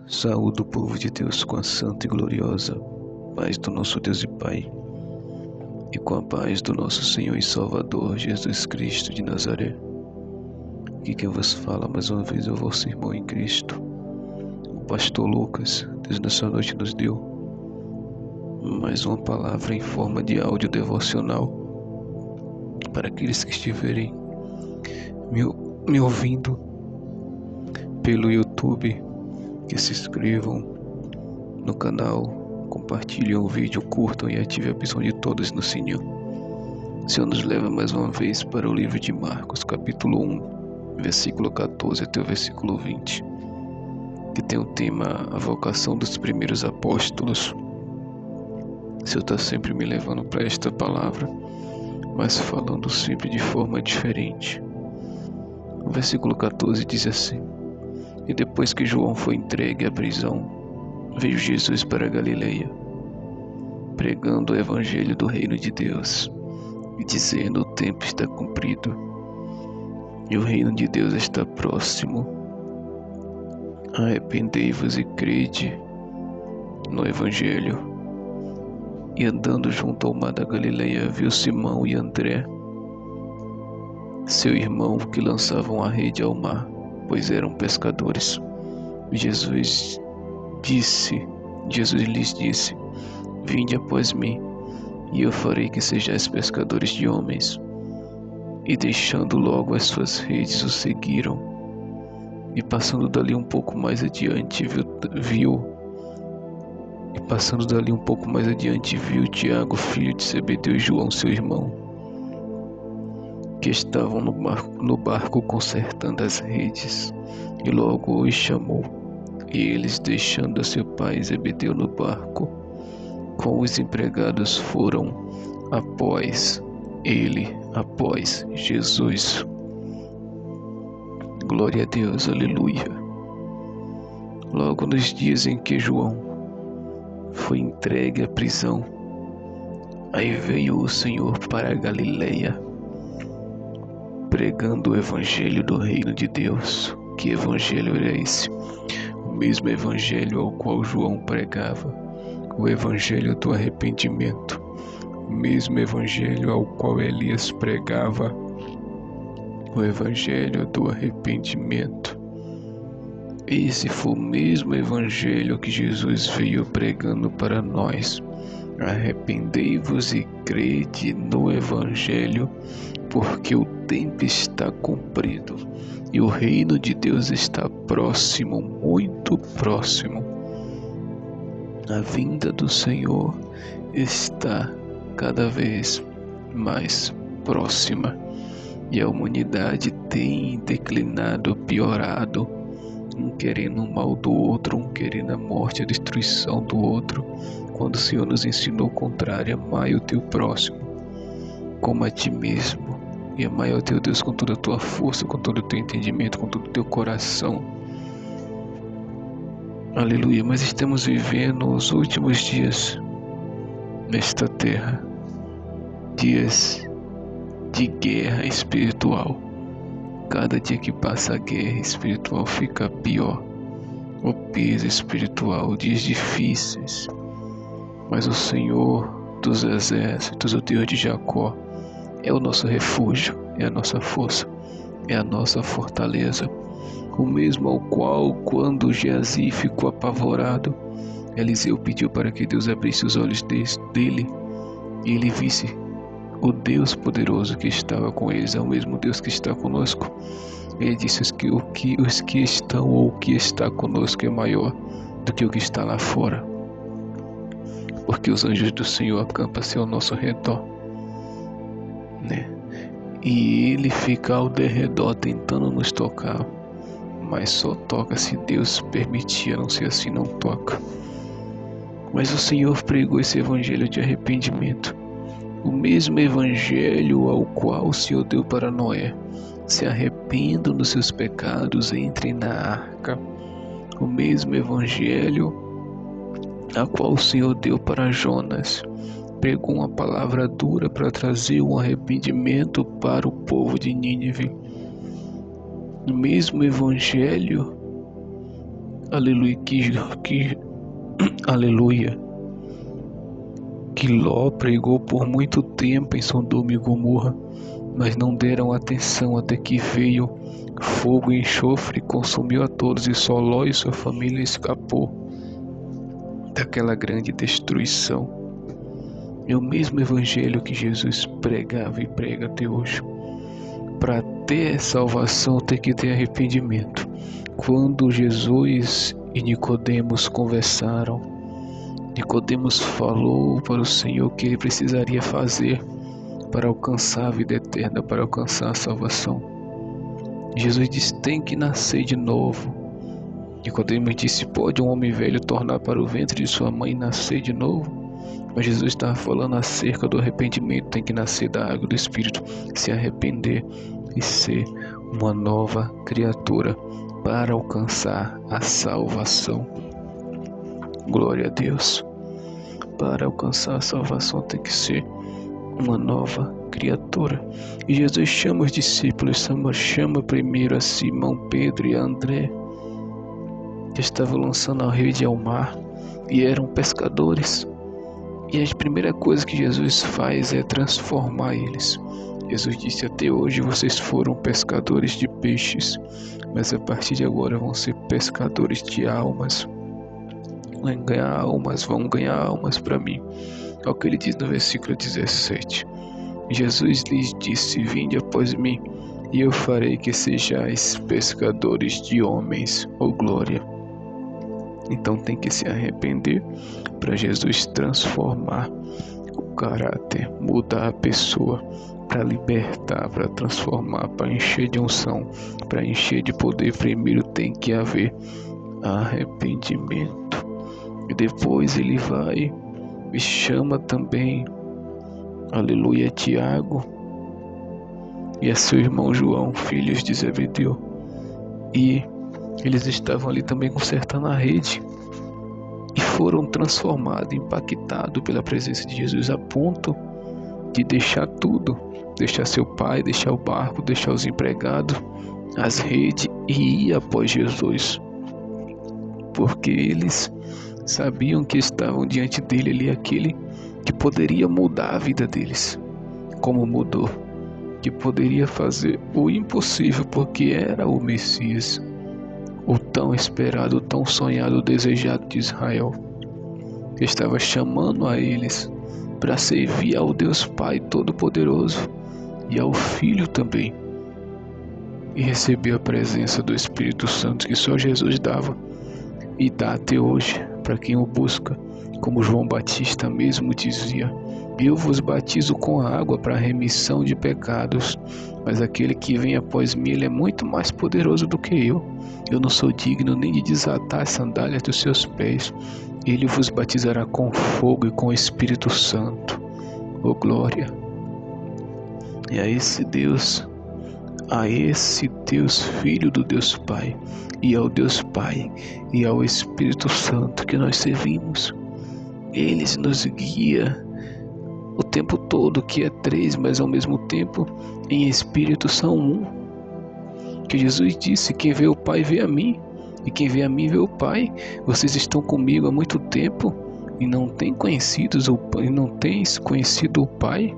Saúde o povo de Deus com a santa e gloriosa paz do nosso Deus e Pai, e com a paz do nosso Senhor e Salvador Jesus Cristo de Nazaré. Aqui quem vos fala mais uma vez é o vosso irmão em Cristo, o pastor Lucas. Deus nessa noite nos deu mais uma palavra em forma de áudio devocional para aqueles que estiverem me ouvindo pelo YouTube, que se inscrevam no canal, compartilhem o vídeo, curtam e ativem a opção de todos no sininho. O Senhor nos leva mais uma vez para o livro de Marcos, capítulo 1, versículo 14 até o versículo 20, que tem o tema A Vocação dos Primeiros Apóstolos. O Senhor está sempre me levando para esta palavra, mas falando sempre de forma diferente. O versículo 14 diz assim: E depois que João foi entregue à prisão, veio Jesus para a Galileia, pregando o evangelho do reino de Deus, e dizendo: o tempo está cumprido, e o reino de Deus está próximo. Arrependei-vos e crede no evangelho. E andando junto ao mar da Galileia, viu Simão e André, seu irmão, que lançavam a rede ao mar, pois eram pescadores. Jesus lhes disse: Vinde após mim, e eu farei que sejais pescadores de homens. E deixando logo as suas redes, o seguiram. E passando dali um pouco mais adiante, viu Tiago, filho de Zebedeu, e João, seu irmão, que estavam no barco consertando as redes, e logo os chamou. E eles, deixando a seu pai Zebedeu no barco com os empregados, foram após Jesus. Glória a Deus, aleluia. Logo nos dias em que João foi entregue à prisão, aí veio o Senhor para a Galileia, pregando o evangelho do reino de Deus. Que evangelho era esse? O mesmo evangelho ao qual João pregava, o evangelho do arrependimento, o mesmo evangelho ao qual Elias pregava, o evangelho do arrependimento. Esse foi o mesmo evangelho que Jesus veio pregando para nós. Arrependei-vos e crede no evangelho, porque o tempo está cumprido e o reino de Deus está próximo, muito próximo. A vinda do Senhor está cada vez mais próxima, e a humanidade tem declinado, piorado, um querendo o mal do outro, um querendo a morte, a destruição do outro, quando o Senhor nos ensinou o contrário: amai o teu próximo como a ti mesmo, e amai ao teu Deus com toda a tua força, com todo o teu entendimento, com todo o teu coração. Aleluia. Mas estamos vivendo os últimos dias nesta terra, dias de guerra espiritual. Cada dia que passa a guerra espiritual fica pior, o peso espiritual, dias difíceis. Mas o Senhor dos exércitos, o Deus de Jacó, é o nosso refúgio, é a nossa força, é a nossa fortaleza. O mesmo ao qual, quando Geazi ficou apavorado, Eliseu pediu para que Deus abrisse os olhos dele e ele visse o Deus poderoso que estava com eles. É o mesmo Deus que está conosco. Ele disse que os que estão ou o que está conosco é maior do que o que está lá fora, porque os anjos do Senhor acampam-se ao nosso redor, né? E ele fica ao derredor tentando nos tocar, mas só toca se Deus permitir, a não ser assim não toca. Mas o Senhor pregou esse evangelho de arrependimento, o mesmo evangelho ao qual o Senhor deu para Noé: se arrependam dos seus pecados, entrem na arca. O mesmo evangelho a qual o Senhor deu para Jonas, pregou uma palavra dura para trazer um arrependimento para o povo de Nínive. O mesmo evangelho Aleluia, aleluia, que Ló pregou por muito tempo em Sodoma e Gomorra, mas não deram atenção até que veio fogo e enxofre e consumiu a todos, e só Ló e sua família escapou daquela grande destruição. É o mesmo evangelho que Jesus pregava e prega até hoje. Para ter salvação tem que ter arrependimento. Quando Jesus e Nicodemos conversaram, Nicodemos falou para o Senhor o que ele precisaria fazer para alcançar a vida eterna, para alcançar a salvação. Jesus disse: tem que nascer de novo. Nicodemos disse: pode um homem velho tornar para o ventre de sua mãe e nascer de novo? Mas Jesus estava falando acerca do arrependimento. Tem que nascer da água do Espírito, se arrepender e ser uma nova criatura para alcançar a salvação. Glória a Deus. Para alcançar a salvação tem que ser uma nova criatura. E Jesus chama os discípulos, chama primeiro a Simão, Pedro e a André, que estavam lançando a rede ao mar e eram pescadores. E a primeira coisa que Jesus faz é transformar eles. Jesus disse: até hoje vocês foram pescadores de peixes, mas a partir de agora vão ser pescadores de almas. Vão ganhar almas para mim. É o que ele diz no versículo 17. Jesus lhes disse: vinde após mim, e eu farei que sejais pescadores de homens. Oh glória! Então tem que se arrepender para Jesus transformar o caráter, mudar a pessoa, para libertar, para transformar, para encher de unção, para encher de poder. Primeiro tem que haver arrependimento. E depois ele vai e chama também, aleluia, Tiago e a seu irmão João, filhos de Zebedeu. E eles estavam ali também consertando a rede e foram transformados, impactados pela presença de Jesus, a ponto de deixar tudo, deixar seu pai, deixar o barco, deixar os empregados, as redes e ir após Jesus, porque eles sabiam que estavam diante dele ali aquele que poderia mudar a vida deles, como mudou, que poderia fazer o impossível, porque era o Messias, o tão esperado, o tão sonhado, o desejado de Israel, que estava chamando a eles para servir ao Deus Pai Todo-Poderoso e ao Filho também, e receber a presença do Espírito Santo que só Jesus dava e dá até hoje para quem o busca, como João Batista mesmo dizia: eu vos batizo com a água para a remissão de pecados, mas aquele que vem após mim, ele é muito mais poderoso do que eu. Eu não sou digno nem de desatar as sandálias dos seus pés. Ele vos batizará com fogo e com o Espírito Santo. Oh glória! E a esse Deus, Filho do Deus Pai, e ao Deus Pai e ao Espírito Santo que nós servimos. Eles nos guia o tempo todo, que é três, mas ao mesmo tempo em espírito são um. Que Jesus disse: quem vê o Pai vê a mim, e quem vê a mim vê o Pai. Vocês estão comigo há muito tempo e não têm conhecido o Pai.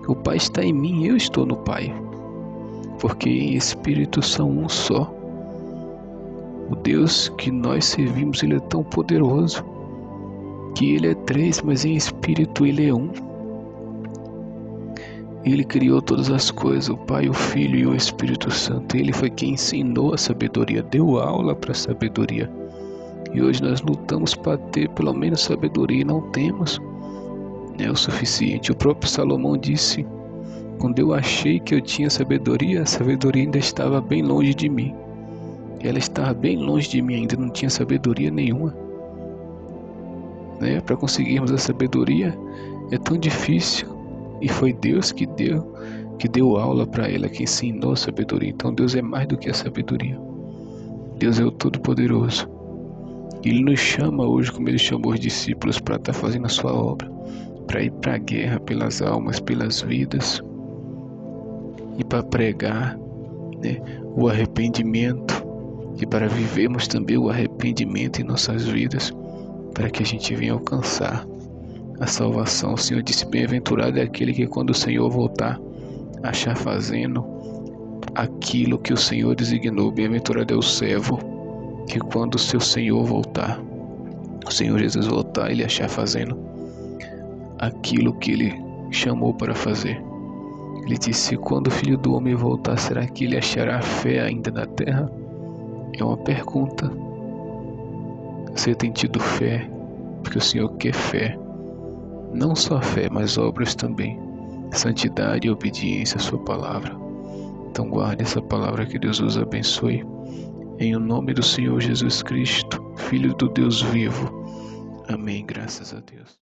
O Pai está em mim, eu estou no Pai, porque em espírito são um só. O Deus que nós servimos, ele é tão poderoso que ele é três, mas em espírito ele é um. Ele criou todas as coisas, o Pai, o Filho e o Espírito Santo. Ele foi quem ensinou a sabedoria, deu aula para a sabedoria. E hoje nós lutamos para ter pelo menos sabedoria e não temos. É o suficiente. O próprio Salomão disse: quando eu achei que eu tinha sabedoria, a sabedoria ainda estava bem longe de mim. Ela estava bem longe de mim, ainda não tinha sabedoria nenhuma. Para conseguirmos a sabedoria é tão difícil. E foi Deus que deu aula para ela, que ensinou a sabedoria. Então Deus é mais do que a sabedoria. Deus é o Todo-Poderoso. Ele nos chama hoje, como ele chamou os discípulos, para estar fazendo a sua obra, para ir para a guerra pelas almas, pelas vidas, e para pregar o arrependimento e para vivermos também o arrependimento em nossas vidas, para que a gente venha alcançar a salvação. O Senhor disse: bem-aventurado é aquele que, quando o Senhor voltar, achar fazendo aquilo que o Senhor designou. Bem-aventurado é o servo que, quando o seu Senhor voltar, o Senhor Jesus voltar, ele achar fazendo aquilo que ele chamou para fazer. Ele disse: quando o Filho do Homem voltar, será que ele achará fé ainda na terra? É uma pergunta. Você tem tido fé? Porque o Senhor quer fé. Não só fé, mas obras também. Santidade e obediência à sua palavra. Então guarde essa palavra, que Deus os abençoe. Em o nome do Senhor Jesus Cristo, Filho do Deus vivo. Amém. Graças a Deus.